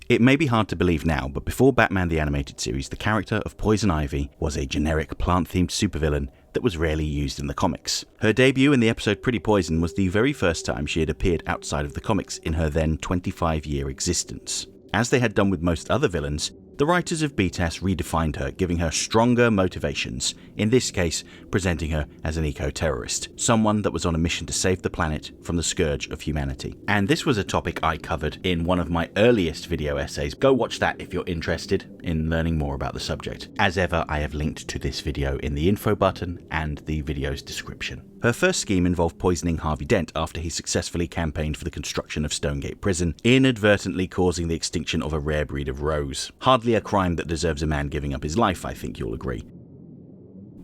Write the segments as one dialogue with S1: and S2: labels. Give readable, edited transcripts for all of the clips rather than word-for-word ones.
S1: It may be hard to believe now, but before Batman the Animated Series, the character of Poison Ivy was a generic plant-themed supervillain that was rarely used in the comics. Her debut in the episode Pretty Poison was the very first time she had appeared outside of the comics in her then 25-year existence. As they had done with most other villains, the writers of BTAS redefined her, giving her stronger motivations, in this case presenting her as an eco-terrorist, someone that was on a mission to save the planet from the scourge of humanity. And this was a topic I covered in one of my earliest video essays. Go watch that if you're interested in learning more about the subject. As ever, I have linked to this video in the info button and the video's description. Her first scheme involved poisoning Harvey Dent after he successfully campaigned for the construction of Stonegate Prison, inadvertently causing the extinction of a rare breed of rose. Hardly a crime that deserves a man giving up his life, I think you'll agree.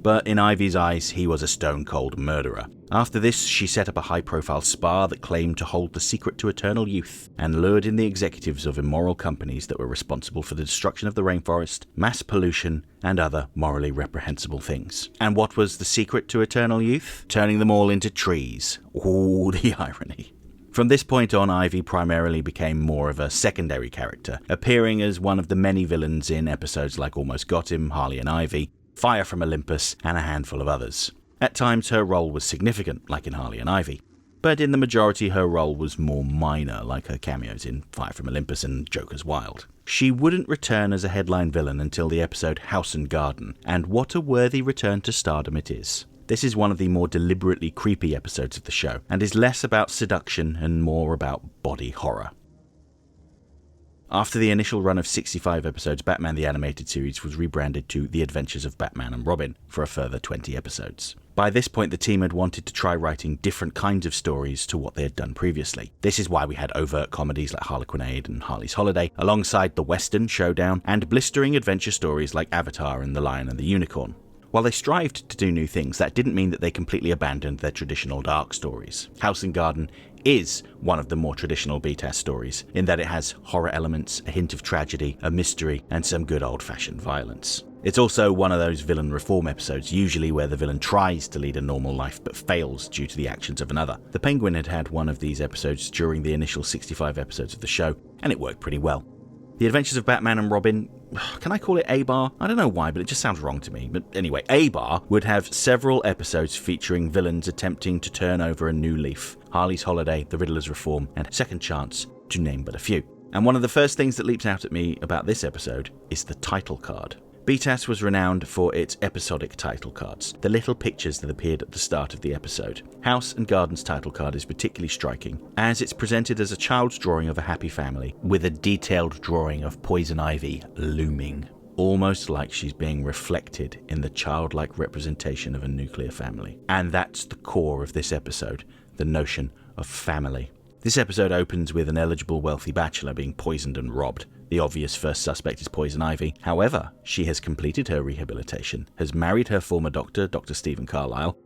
S1: But in Ivy's eyes, he was a stone-cold murderer. After this, she set up a high-profile spa that claimed to hold the secret to eternal youth, and lured in the executives of immoral companies that were responsible for the destruction of the rainforest, mass pollution, and other morally reprehensible things. And what was the secret to eternal youth? Turning them all into trees. Ooh, the irony. From this point on, Ivy primarily became more of a secondary character, appearing as one of the many villains in episodes like Almost Got Him, Harley and Ivy, Fire from Olympus, and a handful of others. At times her role was significant, like in Harley and Ivy, but in the majority her role was more minor, like her cameos in Fire from Olympus and Joker's Wild. She wouldn't return as a headline villain until the episode House and Garden, and what a worthy return to stardom it is. This is one of the more deliberately creepy episodes of the show, and is less about seduction and more about body horror. After the initial run of 65 episodes, Batman the Animated Series was rebranded to The Adventures of Batman and Robin for a further 20 episodes. By this point, the team had wanted to try writing different kinds of stories to what they had done previously. This is why we had overt comedies like Harlequinade and Harley's Holiday, alongside the Western Showdown, and blistering adventure stories like Avatar and The Lion and the Unicorn. While they strived to do new things, that didn't mean that they completely abandoned their traditional dark stories. House and Garden is one of the more traditional BTAS stories, in that it has horror elements, a hint of tragedy, a mystery, and some good old-fashioned violence. It's also one of those villain reform episodes, usually where the villain tries to lead a normal life but fails due to the actions of another. The Penguin had one of these episodes during the initial 65 episodes of the show, and it worked pretty well. The Adventures of Batman and Robin, can I call it A-Bar? I don't know why, but it just sounds wrong to me. But anyway, A-Bar would have several episodes featuring villains attempting to turn over a new leaf. Harley's Holiday, The Riddler's Reform, and Second Chance, to name but a few. And one of the first things that leaps out at me about this episode is the title card. BTAS was renowned for its episodic title cards, the little pictures that appeared at the start of the episode. House and Garden's title card is particularly striking, as it's presented as a child's drawing of a happy family, with a detailed drawing of Poison Ivy looming, almost like she's being reflected in the childlike representation of a nuclear family. And that's the core of this episode, the notion of family. This episode opens with an eligible wealthy bachelor being poisoned and robbed. The obvious first suspect is Poison Ivy. However, she has completed her rehabilitation, has married her former doctor, Dr. Stephen Carlisle,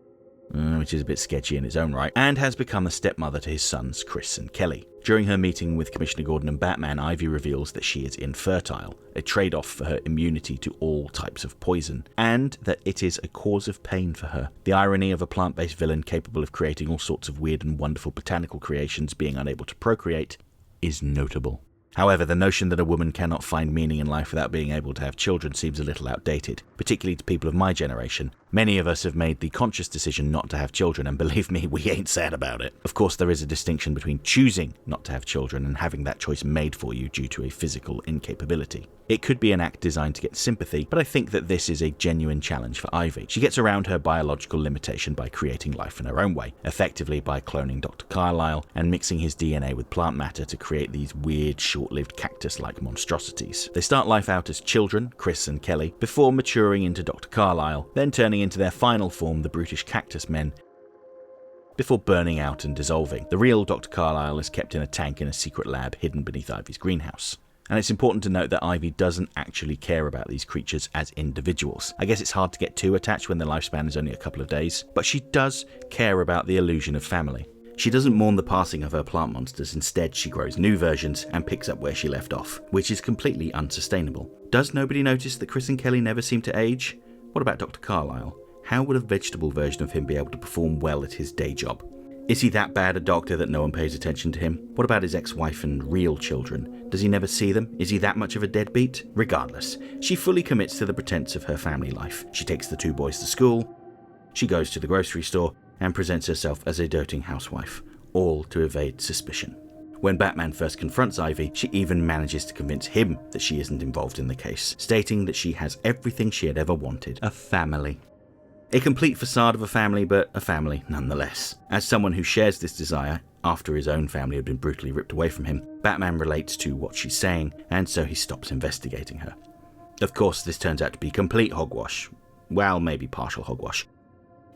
S1: which is a bit sketchy in its own right, and has become a stepmother to his sons, Chris and Kelly. During her meeting with Commissioner Gordon and Batman, Ivy reveals that she is infertile, a trade-off for her immunity to all types of poison, and that it is a cause of pain for her. The irony of a plant-based villain capable of creating all sorts of weird and wonderful botanical creations being unable to procreate is notable. However, the notion that a woman cannot find meaning in life without being able to have children seems a little outdated, particularly to people of my generation. Many of us have made the conscious decision not to have children, and believe me, we ain't sad about it. Of course, there is a distinction between choosing not to have children and having that choice made for you due to a physical incapability. It could be an act designed to get sympathy, but I think that this is a genuine challenge for Ivy. She gets around her biological limitation by creating life in her own way, effectively by cloning Dr. Carlisle and mixing his DNA with plant matter to create these weird, short-lived cactus-like monstrosities. They start life out as children, Chris and Kelly, before maturing into Dr. Carlisle, then turning into their final form, the brutish cactus men, before burning out and dissolving. The real Dr. Carlisle is kept in a tank in a secret lab hidden beneath Ivy's greenhouse. And it's important to note that Ivy doesn't actually care about these creatures as individuals. I guess it's hard to get too attached when their lifespan is only a couple of days, but she does care about the illusion of family. She doesn't mourn the passing of her plant monsters, instead she grows new versions and picks up where she left off, which is completely unsustainable. Does nobody notice that Chris and Kelly never seem to age? What about Dr. Carlisle? How would a vegetable version of him be able to perform well at his day job? Is he that bad a doctor that no one pays attention to him? What about his ex-wife and real children? Does he never see them? Is he that much of a deadbeat? Regardless, she fully commits to the pretense of her family life. She takes the 2 boys to school, she goes to the grocery store, and presents herself as a doting housewife, all to evade suspicion. When Batman first confronts Ivy, she even manages to convince him that she isn't involved in the case, stating that she has everything she had ever wanted, a family. A complete facade of a family, but a family nonetheless. As someone who shares this desire, after his own family had been brutally ripped away from him, Batman relates to what she's saying, and so he stops investigating her. Of course, this turns out to be complete hogwash. Well, maybe partial hogwash.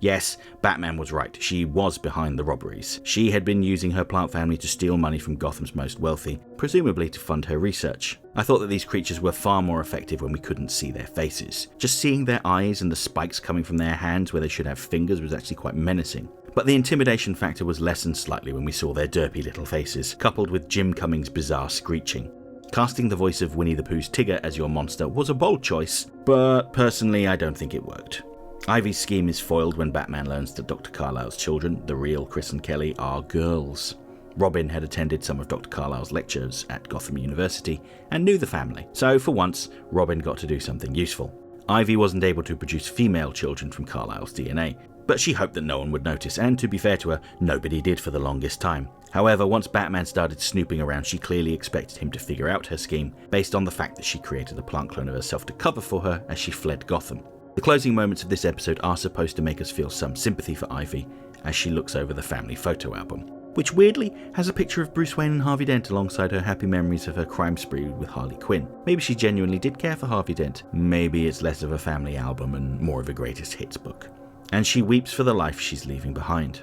S1: Yes, Batman was right. She was behind the robberies. She had been using her plant family to steal money from Gotham's most wealthy, presumably to fund her research. I thought that these creatures were far more effective when we couldn't see their faces. Just seeing their eyes and the spikes coming from their hands where they should have fingers was actually quite menacing. But the intimidation factor was lessened slightly when we saw their derpy little faces, coupled with Jim Cummings' bizarre screeching. Casting the voice of Winnie the Pooh's Tigger as your monster was a bold choice, but personally I don't think it worked. Ivy's scheme is foiled when Batman learns that Dr. Carlisle's children, the real Chris and Kelly, are girls. Robin had attended some of Dr. Carlisle's lectures at Gotham University and knew the family, so for once, Robin got to do something useful. Ivy wasn't able to produce female children from Carlisle's DNA, but she hoped that no one would notice, and to be fair to her, nobody did for the longest time. However, once Batman started snooping around, she clearly expected him to figure out her scheme, based on the fact that she created a plant clone of herself to cover for her as she fled Gotham. The closing moments of this episode are supposed to make us feel some sympathy for Ivy as she looks over the family photo album, which weirdly has a picture of Bruce Wayne and Harvey Dent alongside her happy memories of her crime spree with Harley Quinn. Maybe she genuinely did care for Harvey Dent. Maybe it's less of a family album and more of a greatest hits book. And she weeps for the life she's leaving behind.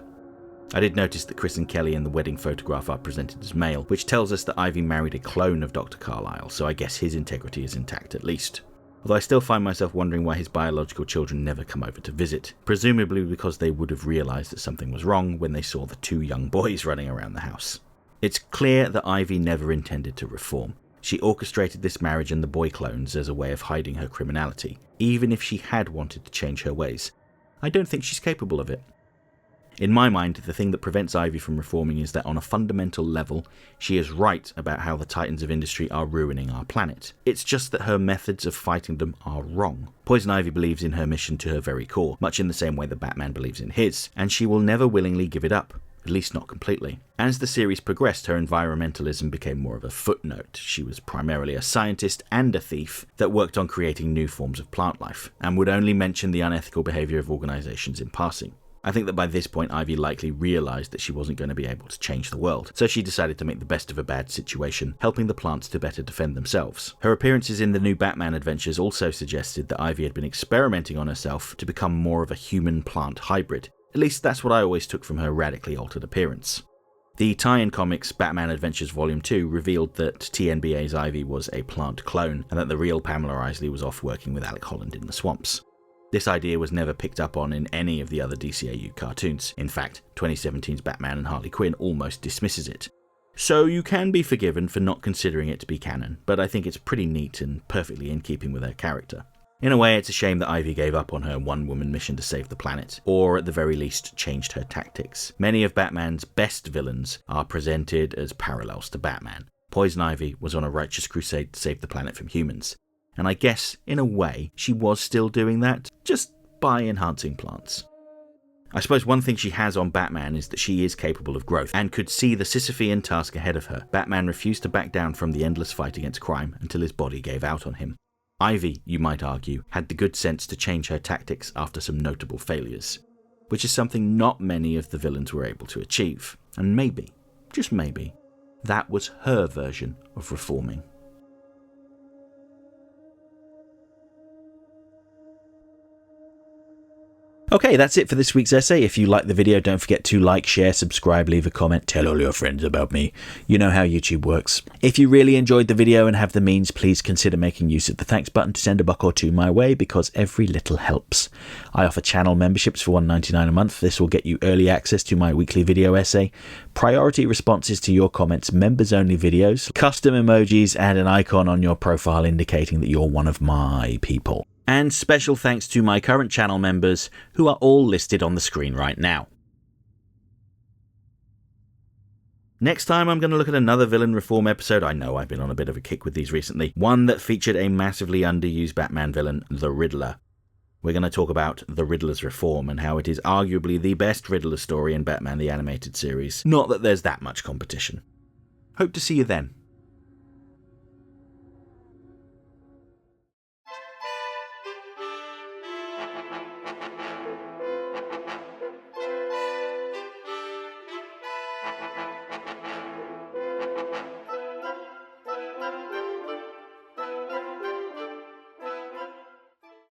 S1: I did notice that Chris and Kelly in the wedding photograph are presented as male, which tells us that Ivy married a clone of Dr. Carlisle, so I guess his integrity is intact at least. Although I still find myself wondering why his biological children never come over to visit, presumably because they would have realised that something was wrong when they saw the 2 young boys running around the house. It's clear that Ivy never intended to reform. She orchestrated this marriage and the boy clones as a way of hiding her criminality, even if she had wanted to change her ways. I don't think she's capable of it. In my mind, the thing that prevents Ivy from reforming is that on a fundamental level, she is right about how the titans of industry are ruining our planet. It's just that her methods of fighting them are wrong. Poison Ivy believes in her mission to her very core, much in the same way that Batman believes in his, and she will never willingly give it up. At least not completely. As the series progressed, her environmentalism became more of a footnote. She was primarily a scientist and a thief that worked on creating new forms of plant life, and would only mention the unethical behaviour of organisations in passing. I think that by this point Ivy likely realised that she wasn't going to be able to change the world, so she decided to make the best of a bad situation, helping the plants to better defend themselves. Her appearances in the new Batman adventures also suggested that Ivy had been experimenting on herself to become more of a human-plant hybrid. At least that's what I always took from her radically altered appearance. The tie-in comics Batman Adventures Volume 2 revealed that TNBA's Ivy was a plant clone, and that the real Pamela Isley was off working with Alec Holland in the swamps. This idea was never picked up on in any of the other DCAU cartoons. In fact, 2017's Batman and Harley Quinn almost dismisses it. So you can be forgiven for not considering it to be canon, but I think it's pretty neat and perfectly in keeping with her character. In a way, it's a shame that Ivy gave up on her one-woman mission to save the planet, or at the very least changed her tactics. Many of Batman's best villains are presented as parallels to Batman. Poison Ivy was on a righteous crusade to save the planet from humans. And I guess, in a way, she was still doing that, just by enhancing plants. I suppose one thing she has on Batman is that she is capable of growth, and could see the Sisyphean task ahead of her. Batman refused to back down from the endless fight against crime until his body gave out on him. Ivy, you might argue, had the good sense to change her tactics after some notable failures, which is something not many of the villains were able to achieve. And maybe, just maybe, that was her version of reforming. Okay, that's it for this week's essay. If you liked the video, don't forget to like, share, subscribe, leave a comment, tell all your friends about me. You know how YouTube works. If you really enjoyed the video and have the means, please consider making use of the thanks button to send a buck or two my way, because every little helps. I offer channel memberships for $1.99 a month. This will get you early access to my weekly video essay, priority responses to your comments, members-only videos, custom emojis, and an icon on your profile indicating that you're one of my people. And special thanks to my current channel members, who are all listed on the screen right now. Next time I'm going to look at another villain reform episode. I know I've been on a bit of a kick with these recently. One that featured a massively underused Batman villain, the Riddler. We're going to talk about the Riddler's reform and how it is arguably the best Riddler story in Batman the Animated Series. Not that there's that much competition. Hope to see you then.